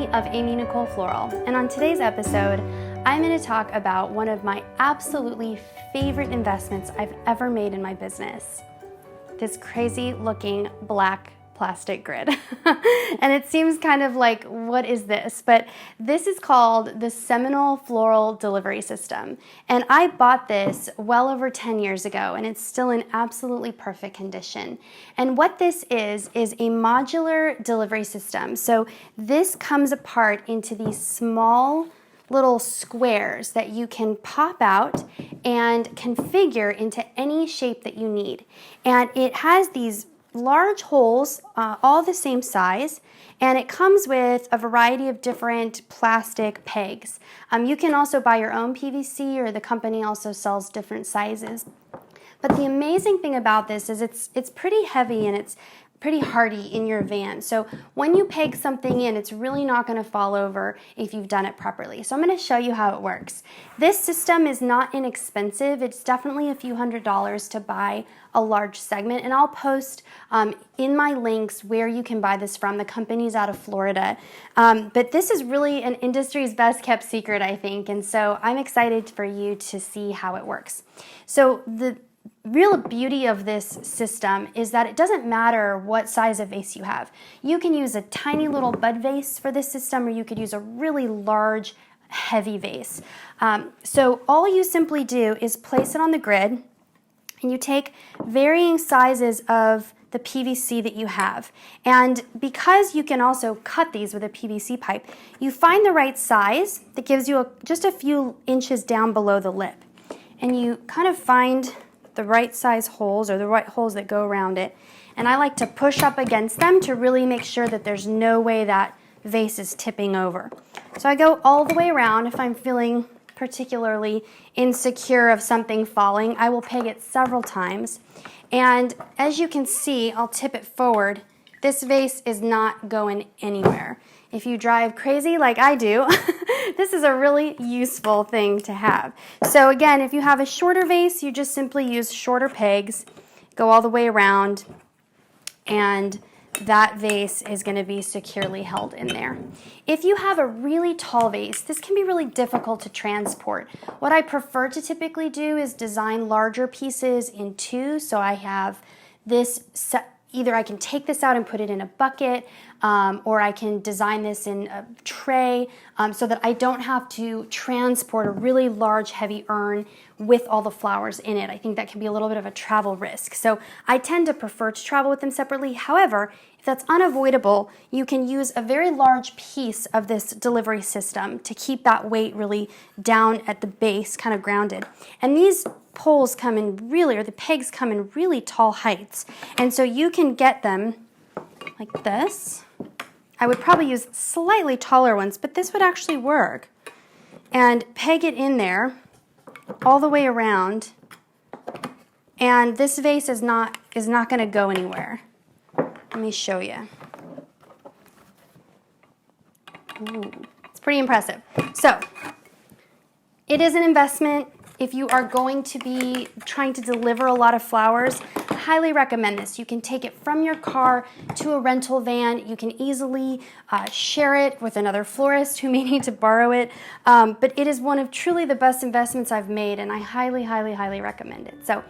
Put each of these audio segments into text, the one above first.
Amy of Nicole Floral, and on today's episode, I'm going to talk about one of my absolutely favorite investments I've ever made in my business. This crazy looking black plastic grid. And it seems kind of like, what is this? But this is called the Seminole Floral Delivery System. And I bought this well over 10 years ago, and it's still in absolutely perfect condition. And what this is a modular delivery system. So this comes apart into these small little squares that you can pop out and configure into any shape that you need. And it has these large holes, all the same size, and it comes with a variety of different plastic pegs. You can also buy your own PVC, or the company also sells different sizes. But the amazing thing about this is it's pretty heavy and it's pretty hardy in your van. So when you peg something in, it's really not going to fall over if you've done it properly. So I'm going to show you how it works. This system is not inexpensive. It's definitely a few $100s to buy a large segment, and I'll post in my links where you can buy this from. The company's out of Florida. But this is really an industry's best kept secret, I think, and so I'm excited for you to see how it works. So the real beauty of this system is that it doesn't matter what size of vase you have. You can use a tiny little bud vase for this system, or you could use a really large, heavy vase. So all you simply do is place it on the grid, and you take varying sizes of the PVC that you have. And because you can also cut these with a PVC pipe, you find the right size that gives you just a few inches down below the lip. And you kind of find the right size holes, or the right holes that go around it. And I like to push up against them to really make sure that there's no way that vase is tipping over. So I go all the way around. If I'm feeling particularly insecure of something falling, I will peg it several times. And as you can see, I'll tip it forward. This vase is not going anywhere. If you drive crazy like I do, this is a really useful thing to have. So again, if you have a shorter vase, you just simply use shorter pegs, go all the way around, and that vase is going to be securely held in there. If you have a really tall vase, this can be really difficult to transport. What I prefer to typically do is design larger pieces in two, so I have this either I can take this out and put it in a bucket, or I can design this in a tray so that I don't have to transport a really large, heavy urn with all the flowers in it. I think that can be a little bit of a travel risk. So I tend to prefer to travel with them separately. However, if that's unavoidable, you can use a very large piece of this delivery system to keep that weight really down at the base, kind of grounded. And these poles come in really, or the pegs come in really tall heights. And so you can get them like this. I would probably use slightly taller ones, but this would actually work. And peg it in there all the way around. And this vase is not going to go anywhere. Let me show you. Ooh, it's pretty impressive. So, it is an investment. If you are going to be trying to deliver a lot of flowers, I highly recommend this. You can take it from your car to a rental van. You can easily share it with another florist who may need to borrow it. But it is one of truly the best investments I've made, and I highly, highly, highly recommend it. So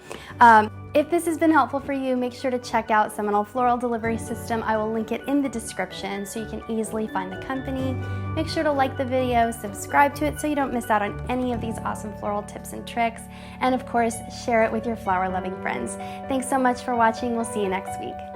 if this has been helpful for you, make sure to check out Seminole Floral Delivery System. I will link it in the description so you can easily find the company. Make sure to like the video, subscribe to it so you don't miss out on any of these awesome floral tips and tricks, and of course, share it with your flower-loving friends. Thanks so much for watching. We'll see you next week.